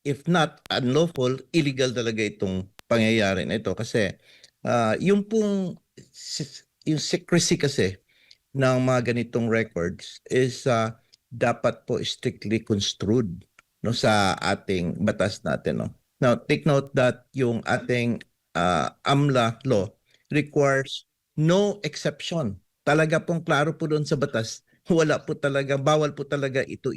if not unlawful, illegal talaga itong pangyayari na ito kasi yung pong yung secrecy kasi ng mga ganitong records is dapat po strictly construed no sa ating batas natin no. Now take note that yung ating AMLA law requires no exception. Talaga pong klaro po doon sa batas. Wala po talaga, bawal po talaga ito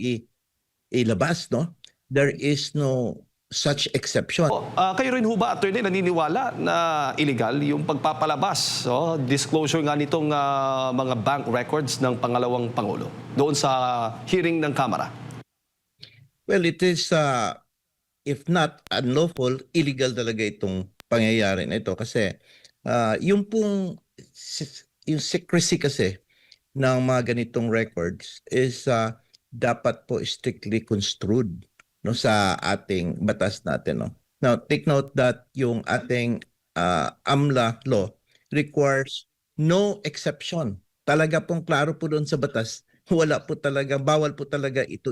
ilabas, no? There is no such exception. Kayo rin ho ba, attorney, naniniwala na illegal yung pagpapalabas, disclosure nga nitong mga bank records ng pangalawang Pangulo doon sa hearing ng Kamara? Well, it is, if not unlawful, illegal talaga itong pangyayari na ito kasi yung pong yung secrecy kasi ng mga ganitong records is dapat po strictly construed no sa ating batas natin no. Now take note that yung ating AMLA law requires no exception. Talaga pong klaro po doon sa batas. Wala po talaga, bawal po talaga ito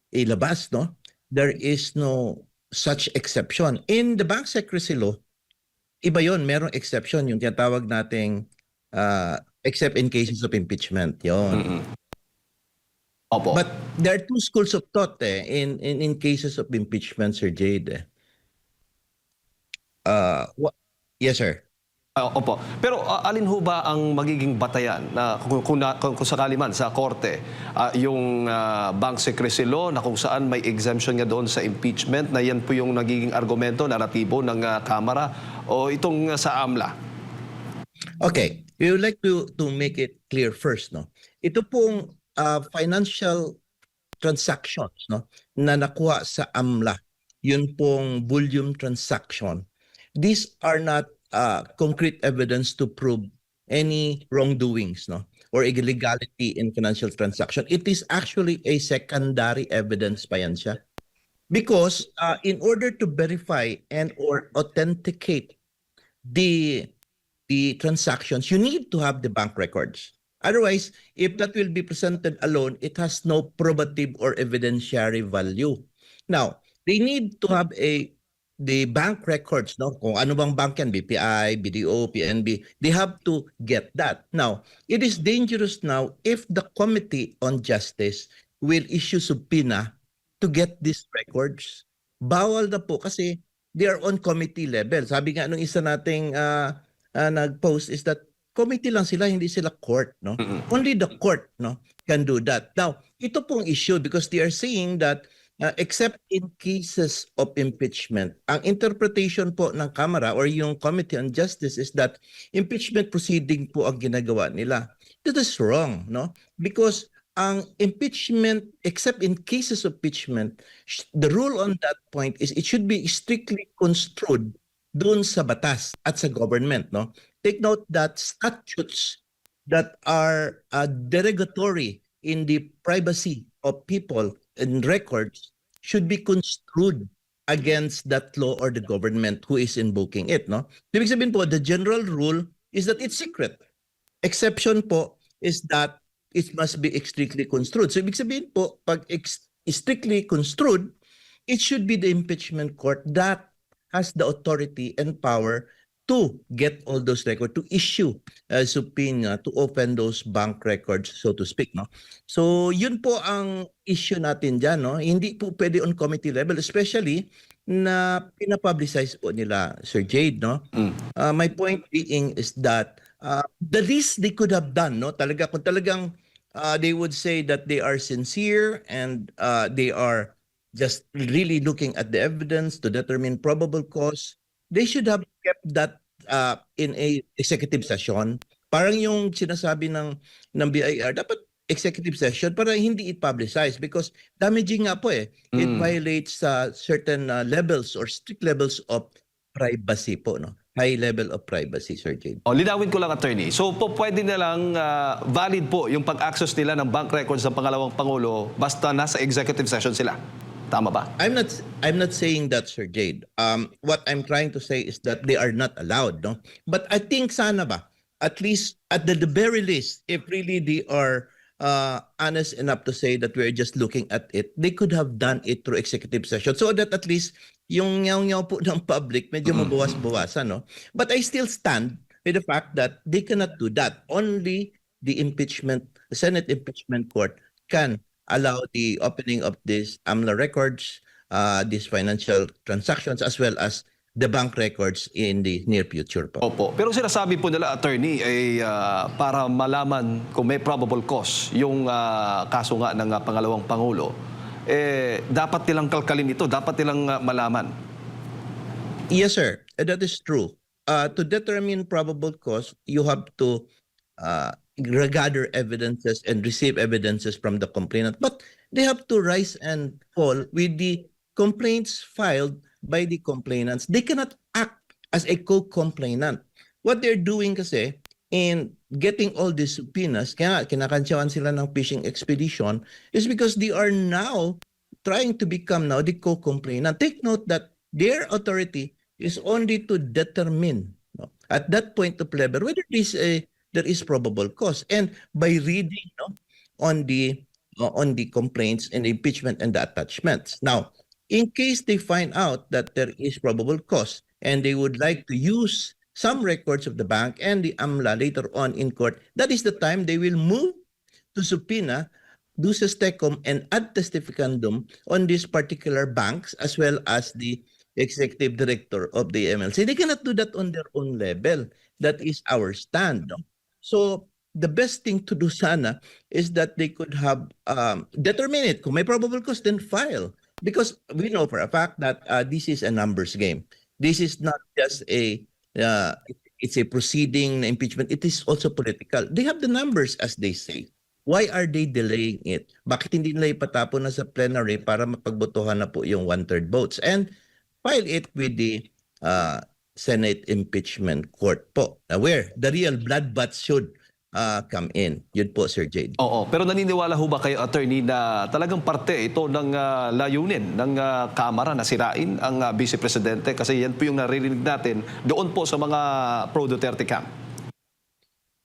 ilabas no. There is no such exception. In the bank secrecy law, iba yon, merong exception yung tinatawag nating except in cases of impeachment. Yon. Opo. But there are two schools of thought in cases of impeachment, Sir Jade. Yes, sir. Opo. Pero alin ho ba ang magiging batayan na kung sakali man sa korte yung bank secrecy law na kung saan may exemption nga doon sa impeachment na yan po yung nagiging argumento, naratibo ng Kamara o itong sa AMLA? Okay. We would like to make it clear first, no. Ito pong financial transactions no na nakuha sa AMLA, yun pong volume transaction. These are not concrete evidence to prove any wrongdoings no or illegality in financial transaction. It is actually a secondary evidence pa yan siya. Because in order to verify and or authenticate the transactions, you need to have the bank records. Otherwise, if that will be presented alone, it has no probative or evidentiary value. Now, they need to have the bank records, no? Kung ano bang bank yan, BPI, BDO, PNB, they have to get that. Now, it is dangerous now if the Committee on Justice will issue subpoena to get these records. Bawal na po kasi they are on committee level. Sabi nga nung isa nating nag-post is that committee lang sila, hindi sila court, no? Only the court, no, can do that. Now, ito pong issue because they are saying that except in cases of impeachment, ang interpretation po ng Kamara or yung Committee on Justice is that impeachment proceeding po ang ginagawa nila. That is wrong, no? Because ang impeachment, except in cases of impeachment, the rule on that point is it should be strictly construed doon sa batas at sa government, no? Take note that statutes that are derogatory in the privacy of people and records should be construed against that law or the government who is invoking it, no? Ibig sabihin po, the general rule is that it's secret. Exception po is that it must be strictly construed. So ibig sabihin po, pag strictly construed, it should be the impeachment court that has the authority and power to get all those records, to issue a subpoena, to open those bank records, so to speak, no? So yun po ang issue natin dyan, no? Hindi po pwede on committee level, especially na pinapublicize po nila, Sir Jade, no? My point being is that the least they could have done, no? Talaga, kung talagang they would say that they are sincere and they are just really looking at the evidence to determine probable cause, they should have kept that in a executive session. Parang yung sinasabi ng BIR, dapat executive session para hindi i-publicize because damaging nga po eh. It violates certain levels or strict levels of privacy po, no? High level of privacy, Sir Jade. Linawin ko lang, attorney. So pwede na lang valid po yung pag-access nila ng bank records ng pangalawang Pangulo basta nasa executive session sila. Tama ba? I'm not saying that, Sir Jade. What I'm trying to say is that they are not allowed, no? But I think sana ba, at least at the very least, if really they are honest enough to say that we're just looking at it, they could have done it through executive session so that at least yung nyaw-nyaw po ng public medyo mabawas-bawasan, no? But I still stand with the fact that they cannot do that. Only the Senate Impeachment Court can allow the opening of these AMLA records, these financial transactions, as well as the bank records in the near future po. Opo. Pero sinasabi po nila, attorney, ay para malaman kung may probable cause yung kaso nga ng pangalawang Pangulo, dapat nilang kalkalin ito, dapat nilang malaman. Yes, sir. That is true. To determine probable cause, you have to gather evidences and receive evidences from the complainant. But they have to rise and fall with the complaints filed by the complainants. They cannot act as a co-complainant. What they're doing kasi in getting all these subpoenas, kaya kinakantsawan sila ng fishing expedition, is because they are now trying to become now the co-complainant. Take note that their authority is only to determine, no, at that point of level whether there is probable cause. And by reading, no, on the complaints and the impeachment and the attachments. Now, in case they find out that there is probable cause and they would like to use some records of the bank and the AMLA later on in court, that is the time they will move to subpoena duces tecum and ad testificandum on these particular banks as well as the executive director of the MLC. They cannot do that on their own level. That is our stand. No? So the best thing to do sana is that they could have determine it. Kung may probable cause, then file. Because we know for a fact that this is a numbers game. This is not just it's a proceeding impeachment. It is also political. They have the numbers, as they say. Why are they delaying it? Bakit hindi nila ipatapon na sa plenary para mapagbotohan na po yung 1/3 votes? And file it with the Senate Impeachment Court po. Where the real bloodbath should come in. Yun po, Sir Jade. Oo, pero naniniwala ho ba kayo, attorney, na talagang parte ito ng layunin ng Kamara na sirain ang Vice Presidente? Kasi yan po yung naririnig natin doon po sa mga pro-Duterte camp.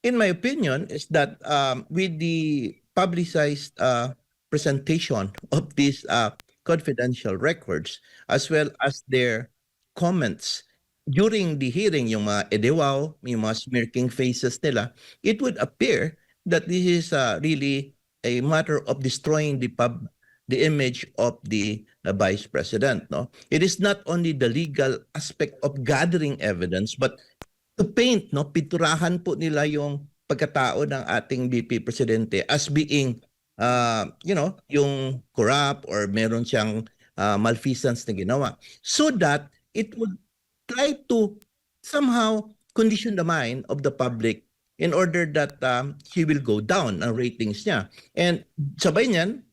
In my opinion, is that with the publicized presentation of these confidential records, as well as their comments during the hearing, yung mga edewaw, yung mga smirking faces nila, it would appear that this is really a matter of destroying the image of the Vice President. No, it is not only the legal aspect of gathering evidence, but to paint, no, piturahan po nila yung pagkatao ng ating VP Presidente as being, yung corrupt or meron siyang malfeasance na ginawa, so that it would try to somehow condition the mind of the public in order that he will go down ang ratings niya. And sabay niyan,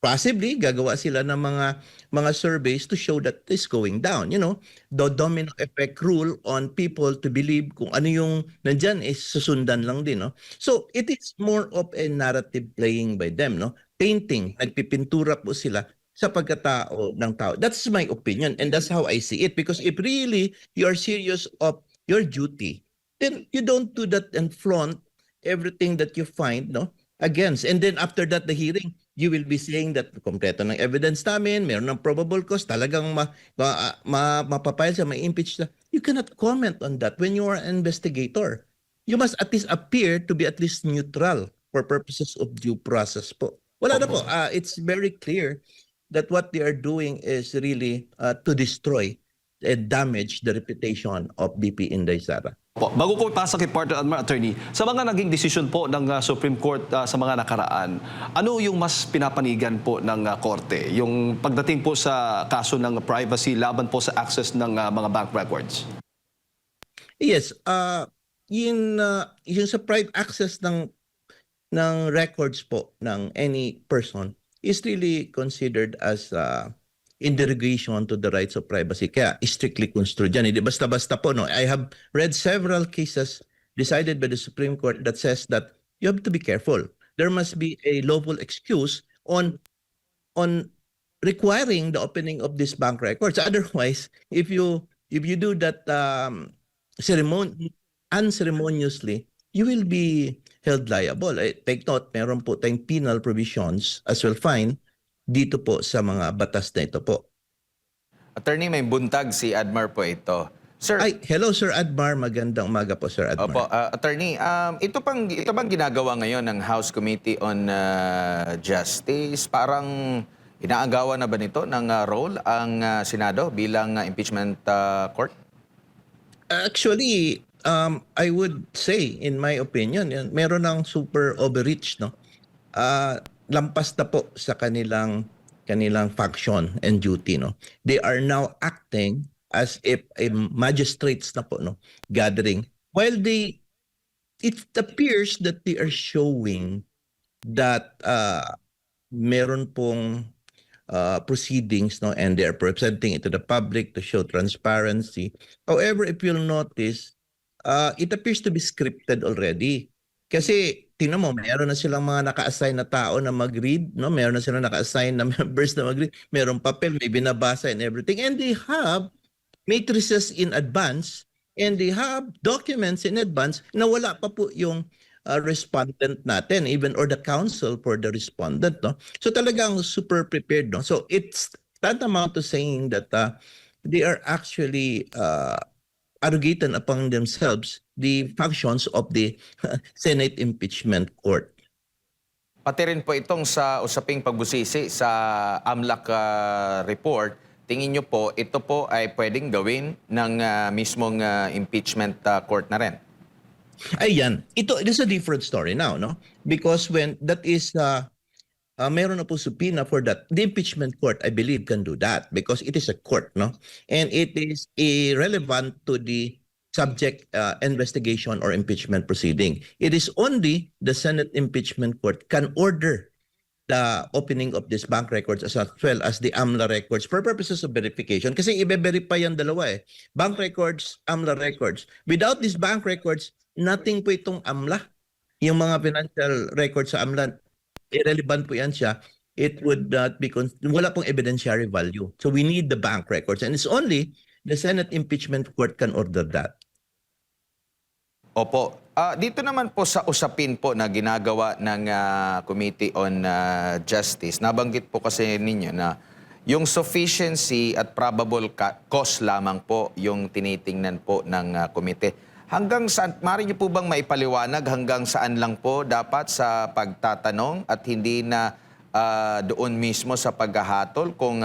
possibly gagawa sila ng mga surveys to show that it's going down. You know, the domino effect rule on people to believe kung ano yung nandyan is susundan lang din. No? So it is more of a narrative playing by them. No? Painting, nagpipintura po sila sa pagkatao ng tao. That's my opinion and that's how I see it. Because if really you are serious of your duty, then you don't do that and flaunt everything that you find, no, against. And then after that, the hearing, you will be saying that kompleto ng evidence namin, meron ng probable cause, talagang mapapile siya, ma-impeach siya. You cannot comment on that when you are an investigator. You must at least appear to be at least neutral for purposes of due process po. Wala na po. It's very clear that what they are doing is really to destroy and damage the reputation of VP Inday Sara. Bago ko ipasa kay partner attorney, sa mga naging desisyon po ng Supreme Court sa mga nakaraan, ano yung mas pinapanigan po ng korte? Yung pagdating po sa kaso ng privacy laban po sa access ng mga bank records? Yes, yung sa private access ng records po ng any person is really considered as in derogation to the rights of privacy. Kaya strictly construed yan. Hindi basta-basta po. No? I have read several cases decided by the Supreme Court that says that you have to be careful. There must be a lawful excuse on requiring the opening of these bank records. Otherwise, if you do that unceremoniously, you will be held liable. Take note, meron po tayong penal provisions as well fine dito po sa mga batas na ito po. Attorney, may buntag si Admar po ito. Sir, Ay, hello Sir Admar, magandang umaga po Sir Admar. opo, attorney, ito bang ginagawa ngayon ng House Committee on Justice? Parang inaagawan na ba nito ng role ang Senado bilang impeachment court? Actually, I would say, in my opinion, meron ng super overreach, no? Lampas na po sa kanilang function and duty, no? They are now acting as if a magistrates na po, no? Gathering. While it appears that they are showing that meron pong proceedings, no, and they are presenting it to the public to show transparency. However, if you'll notice, it appears to be scripted already. Kasi tingnan mo, meron na silang mga naka-assign na tao na mag-read, no? Meron na silang naka-assign na members na mag-read, meron papel, may binabasa and everything, and they have matrices in advance, and they have documents in advance na wala pa po yung respondent natin, even or the counsel for the respondent, no? So talagang super prepared, no? So it's tantamount to saying that they are actually arrogating upon themselves the functions of the Senate Impeachment Court. Pati rin po itong sa usaping pagbusisi sa AMLAC report, tingin nyo po, ito po ay pwedeng gawin ng mismong impeachment court na rin? Ayan, it is a different story now, no? Because when that is meron na po subpoena for that. The impeachment court, I believe, can do that because it is a court, no? And it is irrelevant to the subject investigation or impeachment proceeding. It is only the Senate Impeachment Court can order the opening of these bank records as well as the AMLA records for purposes of verification. Kasi i-verify yan dalawa eh. Bank records, AMLA records. Without these bank records, nothing po itong AMLA. Yung mga financial records sa AMLA, irrelevant po yan siya. It would not be, wala pong evidentiary value. So we need the bank records. And it's only the Senate Impeachment Court can order that. Opo. Dito naman po sa usapin po na ginagawa ng Committee on Justice, nabanggit po kasi ninyo na yung sufficiency at probable cause lamang po yung tinitingnan po ng komite. Hanggang saan, maaari niyo po bang maipaliwanag hanggang saan lang po dapat sa pagtatanong at hindi na doon mismo sa paghahatol kung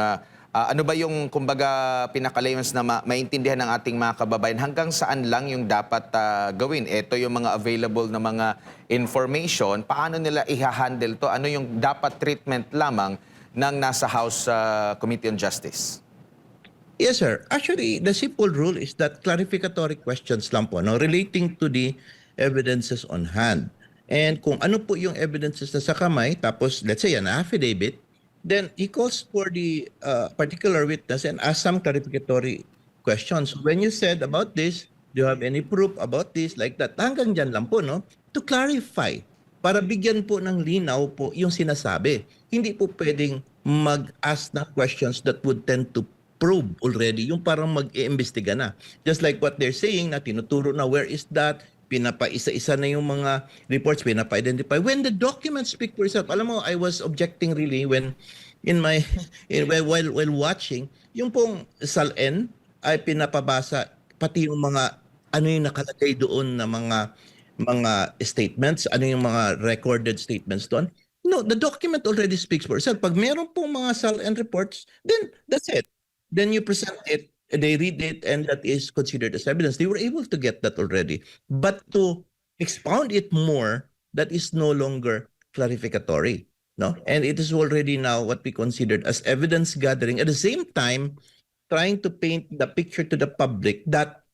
ano ba yung kumbaga pinakalayons na maintindihan ng ating mga kababayan, hanggang saan lang yung dapat gawin? Ito yung mga available na mga information, paano nila i-handle to? Ano yung dapat treatment lamang ng nasa House Committee on Justice? Yes, sir. Actually, the simple rule is that clarificatory questions lang po, no, relating to the evidences on hand. And kung ano po yung evidences na sa kamay, tapos let's say an affidavit, then he calls for the particular witness and asks some clarificatory questions. When you said about this, do you have any proof about this, like that? Hanggang dyan lang po, no? To clarify, para bigyan po ng linaw po yung sinasabi. Hindi po pwedeng mag-ask na questions that would tend to prove already, yung parang mag-iimbestiga na. Just like what they're saying na tinuturo na where is that, pinapaisa-isa na yung mga reports, pinapa-identify. When the documents speak for itself, alam mo, I was objecting really when in my while watching, yung pong SALN ay pinapabasa pati yung mga ano yung nakalagay doon na mga statements, ano yung mga recorded statements doon. No, the document already speaks for itself. Pag meron pong mga SALN reports, then that's it. Then you present it, they read it, and that is considered as evidence. They were able to get that already. But to expound it more, that is no longer clarificatory. No? And it is already now what we considered as evidence gathering. At the same time, trying to paint the picture to the public that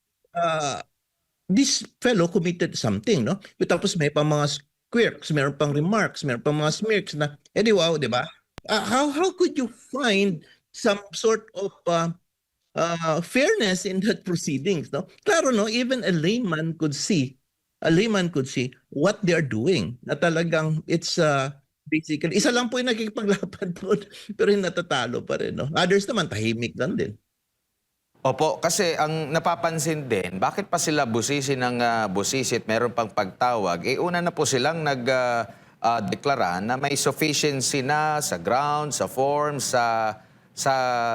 this fellow committed something. No? Tapos may pa mga quirks, meron pang remarks, meron pang mga smirks na, wow, di ba? How could you find some sort of fairness in that proceedings, no? Klaro, no, even a layman could see what they are doing. Na talagang it's basically isa lang po yung nakikipaglaban doon pero yung natatalo pa rin, no? Others naman tahimik lang din. Opo, kasi ang napapansin din, bakit pa sila busisi ng busisit, meron pang pagtawag, una na po silang deklara na may sufficiency na sa ground, sa form, sa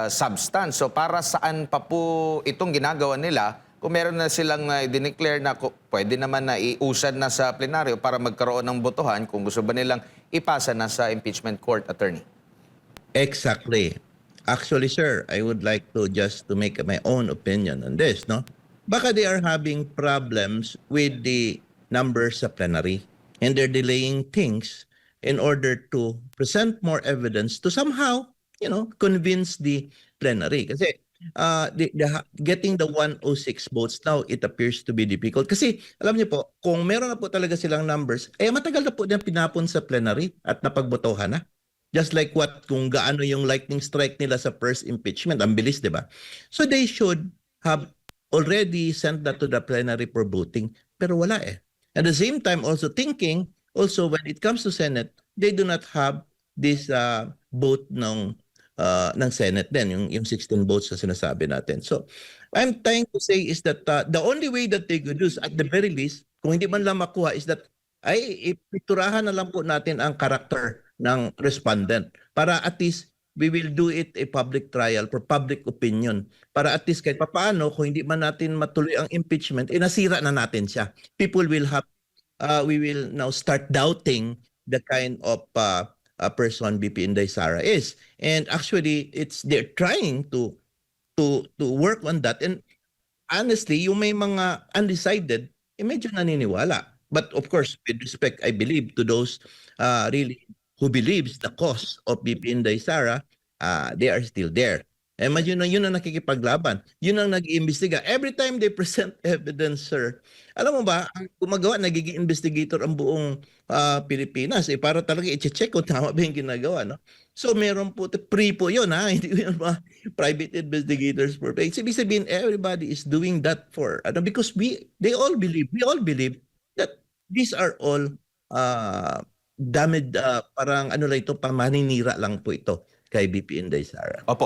substance. So para saan pa po itong ginagawa nila kung meron na silang dineclare na pwede naman na iusad na sa plenaryo para magkaroon ng botohan kung gusto ba nilang ipasa na sa impeachment court, attorney? Exactly. Actually, sir, I would like to just to make my own opinion on this, no? Baka they are having problems with the numbers sa plenary and they're delaying things in order to present more evidence to somehow, convince the plenary. Kasi getting the 106 votes now, it appears to be difficult. Kasi alam niyo po, kung meron na po talaga silang numbers, matagal na po din pinapon sa plenary at napagbotohan na. Just like kung gaano yung lightning strike nila sa first impeachment. Ang bilis, di ba? So they should have already sent that to the plenary for voting. Pero wala eh. At the same time, also thinking, also when it comes to Senate, they do not have this vote ng Senate din, yung 16 votes na sinasabi natin. So I'm trying to say is that the only way that they could use, at the very least, kung hindi man lang makuha, is that ipiturahan na lang po natin ang karakter ng respondent para at least we will do it a public trial for public opinion para at least kahit papaano kung hindi man natin matuloy ang impeachment nasira na natin siya. People will have we will now start doubting the kind of person BP Inday Sara is, and actually they're trying to work on that, and honestly yung may mga undecided medyo naniniwala. But of course, with respect, I believe to those really who believes the cause of BP Inday Sara, they are still there. And yun ang nakikipaglaban. Yun ang nag-iimbestiga. Every time they present evidence, sir, alam mo ba, ang gumagawa, nagiging investigator ang buong Pilipinas. Para talaga i-check kung tama ba yung ginagawa. No? So meron po, free po yun, ha? Hindi yun mga private investigators for pay. Ibig sabihin, everybody is doing that for, because we all believe that these are all damaged, parang lang ito, pamaninira lang po ito kay BP Inday Sara. Opo.